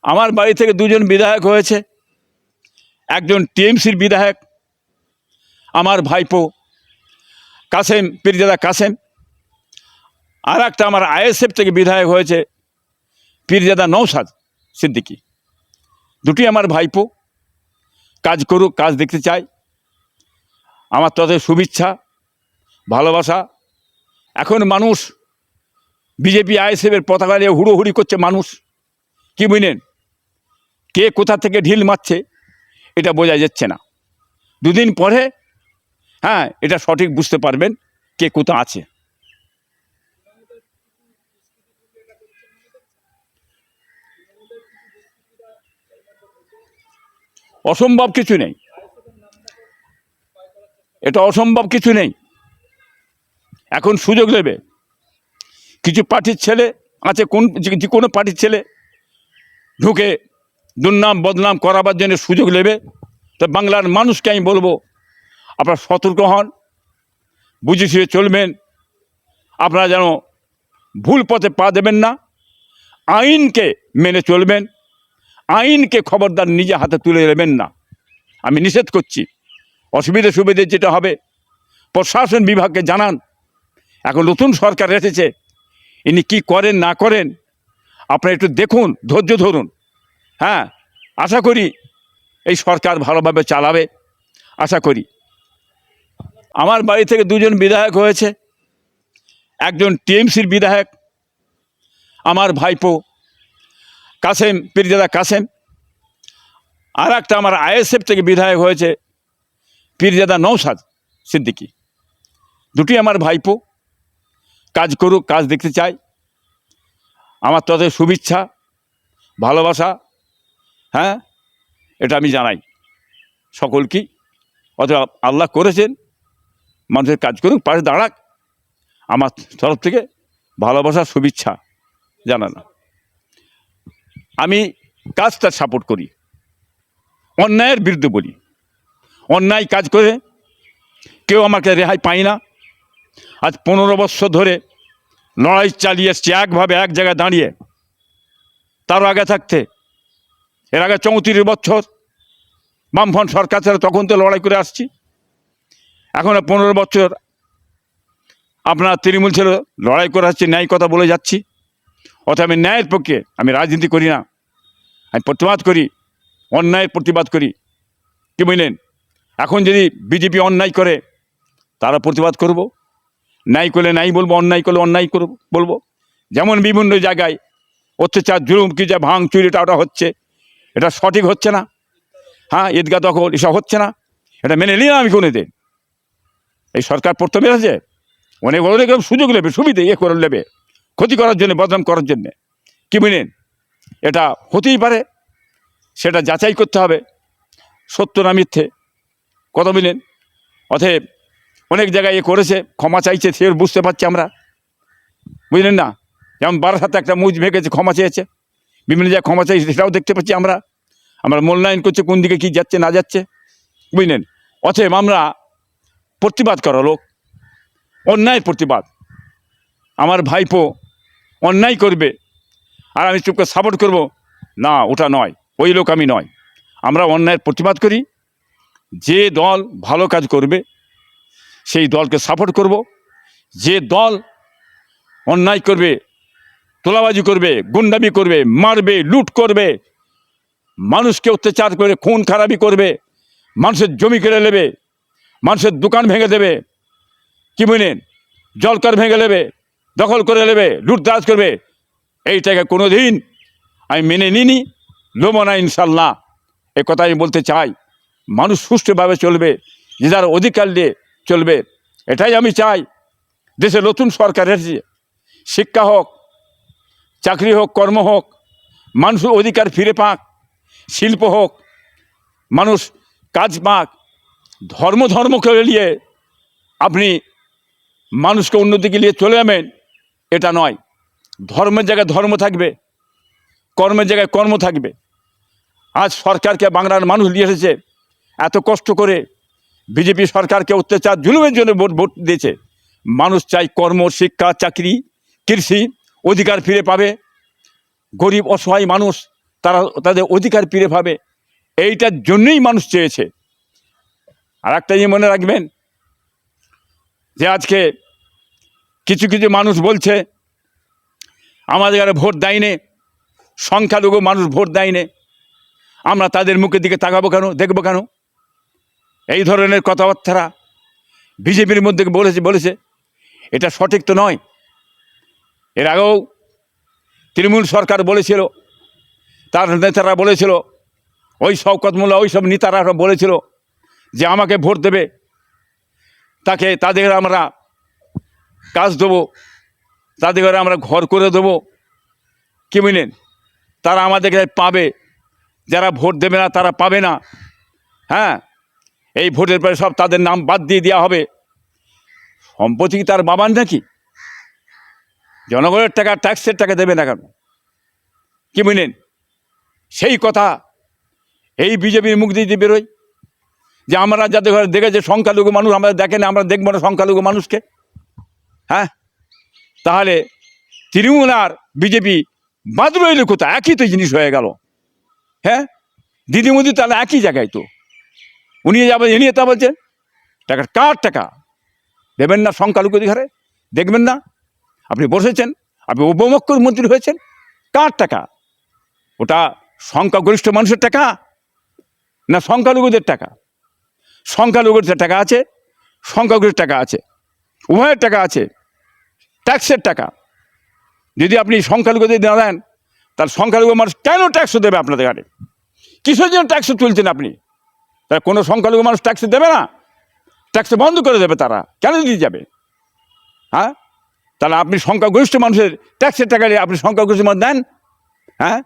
আমার বাড়ি থেকে দুজন বিধায়ক হয়েছে, একজন টিএমসির বিধায়ক আমার ভাইপো কাসেম, পীরজাদা কাসেম, আর একটা আমার আইএসএফ থেকে বিধায়ক হয়েছে পীরজাদা নওশাদ সিদ্দিকী। দুটি আমার ভাইপো, কাজ করুক, কাজ দেখতে চাই। আমার তাদের শুভেচ্ছা, ভালোবাসা। এখন মানুষ বিজেপি আইএসএফের পতাকা নিয়ে হুড়োহুড়ি করছে মানুষ, কি বুঝলেন? কে কোথা থেকে ঢিল মারছে এটা বোঝা যাচ্ছে না। দুদিন পরে এটা সঠিক বুঝতে পারবেন কে কোথা আছে। অসম্ভব কিছু নেই, এটা অসম্ভব কিছু নেই। এখন সুযোগ নেবে কিছু পার্টির ছেলে আছে, যে কোনো পার্টির ছেলে ঢুকে দুর্নাম বদনাম করাবার জন্য সুযোগ নেবে। তো বাংলার মানুষকে আমি বলবো, আপনারা সতর্ক হন, বুঝে শুয়ে চলবেন। আপনারা যেন ভুল পথে পা দেবেন না, আইনকে মেনে চলবেন, আইনকে খবরদার নিজে হাতে তুলে নেবেন না। আমি নিষেধ করছি। অসুবিধে সুবিধে যেটা হবে প্রশাসন বিভাগকে জানান। এখন নতুন সরকার এসেছে, ইনি কি করেন না করেন আপনারা একটু দেখুন, ধৈর্য ধরুন। আশা করি এই সরকার ভালোভাবে চালাবে, আশা করি। আমার বাড়ি থেকে দুজন বিধায়ক হয়েছে, একজন টিএমসির বিধায়ক আমার ভাইপো কাসেম, পীরজাদা কাসেম, আর একটা আমার আইএসএফ থেকে বিধায়ক হয়েছে পীরজাদা নওশাদ সিদ্দিকী। দুটি আমার ভাইপো, কাজ করুক, কাজ দেখতে চাই। আমার তাদের শুভেচ্ছা, ভালোবাসা এটা আমি জানাই সকলকেই। অথবা আল্লাহ করেছেন মানুষের কাজ করুক, পাশে দাঁড়াক, আমার তরফ থেকে ভালোবাসা শুভেচ্ছা জানানো। আমি কাজটা সাপোর্ট করি, অন্যায়ের বিরুদ্ধে বলি। অন্যায় কাজ করে কেউ আমাকে রেহাই পায় না। আজ 15 বছর ধরে লড়াই চালিয়ে এসছি একভাবে, এক জায়গায় দাঁড়িয়ে। তারও আগে থাকতে, এর আগে 34 বছর বামফ্রন্ট সরকার ছিল, তখন তো লড়াই করে আসছি। এখন 15 বছর আপনার তৃণমূল ছিল, লড়াই করে আসছি, ন্যায় কথা বলে যাচ্ছি। অর্থাৎ আমি ন্যায়ের পক্ষে, আমি রাজনীতি করি না, আমি প্রতিবাদ করি, অন্যায়ের প্রতিবাদ করি, কি বুঝলেন? এখন যদি বিজেপি অন্যায় করে তারা প্রতিবাদ করব, ন্যায় করলে ন্যায় বলবো, অন্যায় করলে অন্যায় করব বলবো। যেমন বিভিন্ন জায়গায় অত্যাচার, জুলুম, কি যে ভাঙ চুরিটা ওটা হচ্ছে, এটা সঠিক হচ্ছে না। ঈদগাহ দখল এসব হচ্ছে না, এটা মেনে নিলাম আমি কোনোদিন। এই সরকার প্রথমে আছে, অনেক অনেক সুযোগ নেবে, সুবিধে করে নেবে, ক্ষতি করার জন্য, বদনাম করার জন্যে, কি বুঝলেন? এটা হতেই পারে, সেটা যাচাই করতে হবে সত্য না মিথ্যে, কথা বুঝলেন? অতএব অনেক জায়গায় করেছে, ক্ষমা চাইছে, সে বুঝতে পারছি আমরা, বুঝলেন না? যেমন বারাসাতে একটা মুজ ভেঙেছে, ক্ষমা চেয়েছে, বিভিন্ন জায়গায় ক্ষমা চাইছে, সেটাও দেখতে পাচ্ছি আমরা। আমরা মূল্যায়ন করছে কোন দিকে কী যাচ্ছে না যাচ্ছে, বুঝলেন? অতএব আমরা প্রতিবাদ করা লোক, অন্যায়ের প্রতিবাদ। আমার ভাইপো অন্যায় করবে আর আমি চুপকে সাপোর্ট করব না, ওটা নয়, ওই লোক আমি নয়। আমরা অন্যায়ের প্রতিবাদ করি, যে দল ভালো কাজ করবে সেই দলকে সাপোর্ট করব। যে দল অন্যায় করবে, তোলাবাজি করবে, গুন্ডামি করবে, মারবে, লুট করবে, মানুষকে অত্যাচার করে খুন খারাপি করবে, মানুষের জমি কেড়ে নেবে, মানুষের দোকান ভেঙে দেবে, কি বুঝলেন? জলকর ভেঙে নেবে, দখল করে নেবে, লুটতরাজ করবে, এইটাকে কোনো দিন আমি মেনে নিইনি, নেব না ইনশাল্লাহ। এ কথা আমি বলতে চাই। মানুষ সুষ্ঠুভাবে চলবে, যে যার অধিকার নিয়ে চলবে, এটাই আমি চাই। দেশে নতুন সরকার এসেছে, শিক্ষা হোক, চাকরি হোক, কর্ম হোক, মানুষ অধিকার ফিরে পাক, শিল্প হোক, মানুষ কাজ পাক। ধর্মকে নিয়ে আপনি মানুষকে অন্যদিকে নিয়ে চলে যাবেন, এটা নয়। ধর্মের জায়গায় ধর্ম থাকবে, কর্মের জায়গায় কর্ম থাকবে। আজ সরকারকে বাংলার মানুষ নিয়ে এসেছে, এত কষ্ট করে বিজেপি সরকারকে অত্যাচার জুলুমের জন্য ভোট দিয়েছে। মানুষ চাই কর্ম, শিক্ষা, চাকরি, কৃষি, অধিকার ফিরে পাবে। গরিব অসহায় মানুষ তারা তাদের অধিকার ফিরে পাবে, এইটার জন্যই মানুষ চেয়েছে। আর একটা জিনিস মনে রাখবেন যে আজকে কিছু কিছু মানুষ বলছে আমাদের আর ভোট দেয়নি, সংখ্যালঘু মানুষ ভোট দেয়নি, আমরা তাদের মুখের দিকে তাকাবো কেন, দেখবো কেন? এই ধরনের কথাবার্তা বিজেপির মধ্যে বলেছে এটা সঠিক তো নয়। এর আগেও তৃণমূল সরকার বলেছিল, তার নেতারা বলেছিল, ওই শওকত মোল্লা ওই সব নেতারা বলেছিল যে আমাকে ভোট দেবে, তাদের আমরা কাজ দেবো, তাদের ঘরে আমরা ঘর করে দেবো। কি বুঝলেন? তারা আমাদেরকে পাবে, যারা ভোট দেবে না তারা পাবে না। হ্যাঁ, এই ভোটের পরে সব তাদের নাম বাদ দিয়ে দেওয়া হবে। সম্পত্তি কি তার বাবার নাকি? জনগণের টাকা, ট্যাক্সের টাকা দেবে না কেন? কি বুঝলেন? সেই কথা এই বিজেপির মুখ দিয়ে বেরোয় যে আমরা যাদের ঘরে দেখেছে সংখ্যালঘু মানুষ, আমরা দেখে না, আমরা দেখবো না সংখ্যালঘু মানুষকে। হ্যাঁ, তাহলে তৃণমূল আর বিজেপি বাদ রইল কোথায়? একই তো জিনিস হয়ে গেল। হ্যাঁ, দিদি মোদি তাহলে একই জায়গায় তো। উনি যাবেন, এ নিয়ে তা বলছেন টাকা কার টাকা দেবেন না সংখ্যালঘুদের ঘরে, দেখবেন না? আপনি বসেছেন, আপনি উপমুখ্যমন্ত্রী হয়েছেন, কার টাকা ওটা? সংখ্যাগরিষ্ঠ মানুষের টাকা না সংখ্যালঘুদের টাকা? সংখ্যালঘুদের টাকা আছে, সংখ্যাগরিষ্ঠের টাকা আছে, উভয়ের টাকা আছে, ট্যাক্সের টাকা। যদি আপনি সংখ্যালঘুদের না দেন তাহলে সংখ্যালঘু মানুষ কেন ট্যাক্স দেবে আপনাদের ঘাটে? কিসের জন্য ট্যাক্স তুলছেন আপনি? তাহলে কোনো সংখ্যালঘু মানুষ ট্যাক্স দেবে না, ট্যাক্স বন্ধ করে দেবে। তারা কেন দিয়ে যাবে? হ্যাঁ, তাহলে আপনি সংখ্যাগরিষ্ঠ মানুষের ট্যাক্সের টাকা নিয়ে আপনি সংখ্যাগরিষ্ঠ মানুষ দেন? হ্যাঁ,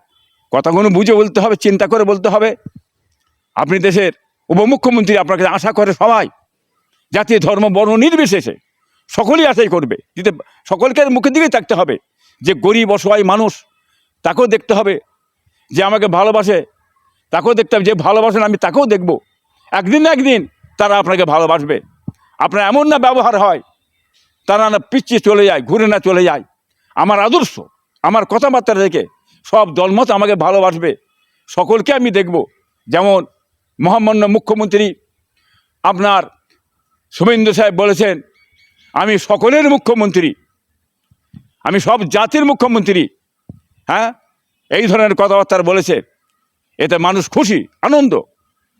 কথাগুলো বুঝে বলতে হবে, চিন্তা করে বলতে হবে। আপনি দেশের উপমুখ্যমন্ত্রী, আপনাকে আশা করে সবাই, জাতীয় ধর্ম বর্ণ নির্বিশেষে সকলেই আশাই করবে। যদি সকলকে মুখের দিকেই থাকতে হবে, যে গরিব অসহায় মানুষ তাকেও দেখতে হবে, যে আমাকে ভালোবাসে তাকেও দেখতে হবে, যে ভালোবাসেন আমি তাকেও দেখব। একদিন না একদিন তারা আপনাকে ভালোবাসবে। আপনার এমন না ব্যবহার হয় তারা না পিছিয়ে চলে যায়, ঘুরে না চলে যায়। আমার আদর্শ, আমার কথাবার্তা দেখে সব দলমত আমাকে ভালোবাসবে, সকলকে আমি দেখব। যেমন মহামান্য মুখ্যমন্ত্রী আপনার শুভেন্দু সাহেব বলেছেন আমি সকলের মুখ্যমন্ত্রী, আমি সব জাতির মুখ্যমন্ত্রী। হ্যাঁ, এই ধরনের কথাবার্তা বলেছে, এতে মানুষ খুশি, আনন্দ,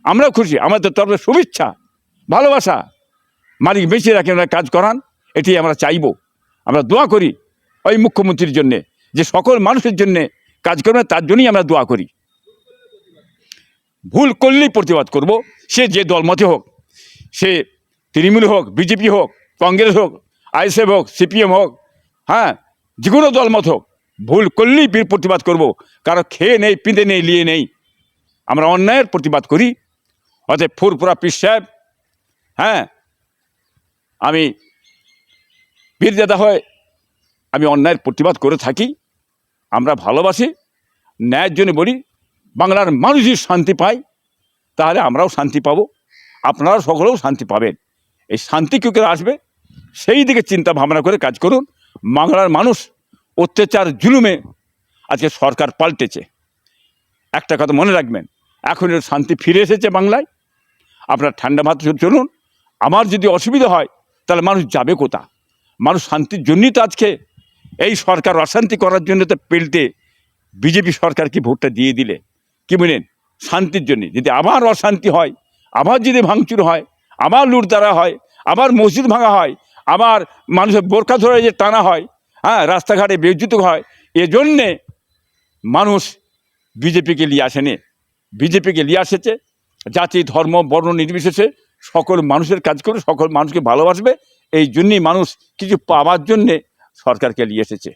আমরাও খুশি। আমাদের তরফে শুভেচ্ছা, ভালোবাসা। মালিক বেঁচে রাখেন, কাজ করান, এটি আমরা চাইব। আমরা দোয়া করি ওই মুখ্যমন্ত্রীর জন্যে, যে সকল মানুষের জন্যে কাজ করবে, তার জন্যই আমরা দোয়া করি। ভুল করলেই প্রতিবাদ করব, সে যে দলমতে হোক, সে তৃণমূল হোক, বিজেপি হোক, কংগ্রেস হোক, আইএসএফ হোক, সিপিএম হোক, হ্যাঁ, যে কোনো দলমত হোক, ভুল করলেই প্রতিবাদ করব। কারো খেয়ে নেই, পিঁধে নেই, নিয়ে নেই, আমরা অন্যায়ের প্রতিবাদ করি। অতএব ফুরফুরা পীর সাহেব, হ্যাঁ, আমি পীরজাদা হয়ে আমি অন্যায়ের প্রতিবাদ করে থাকি। আমরা ভালোবাসি, ন্যায়ের জন্য বলি, বাংলার মানুষ যদি শান্তি পায় তাহলে আমরাও শান্তি পাবো, আপনারাও সকলেও শান্তি পাবেন। এই শান্তি কী করে আসবে সেই দিকে চিন্তা ভাবনা করে কাজ করুন। বাংলার মানুষ অত্যাচার জুলুমে আজকে সরকার পাল্টেছে। একটা কথা মনে রাখবেন, এখন শান্তি ফিরে এসেছে বাংলায়। আপনার ঠান্ডা মাথায় চলুন। আমার যদি অসুবিধা হয় তাহলে মানুষ যাবে কোথা? মানুষ শান্তির জন্যই তো আজকে এই সরকার অশান্তি করার জন্য তো পেল্টে বিজেপি সরকারকে ভোটটা দিয়ে দিলে। কি বলেন? শান্তির জন্যে। যদি আবার অশান্তি হয়, আবার যদি ভাঙচুর হয়, আবার লুটতারা হয়, আবার মসজিদ ভাঙা হয়, আবার মানুষের বোরকা ধরে যে টানা হয়, হ্যাঁ, রাস্তাঘাটে বেজ্জিত হয়, এজন্যে মানুষ বিজেপিকে নিয়ে আসেনি। বিজেপিকে নিয়ে আসেছে জাতি ধর্ম বর্ণ নির্বিশেষে সকল মানুষের কাজ করে, সকল মানুষকে ভালোবাসবে। এই জন্যই মানুষ কিছু পাওয়ার জন্যে সরকারকে নিয়ে এসেছে।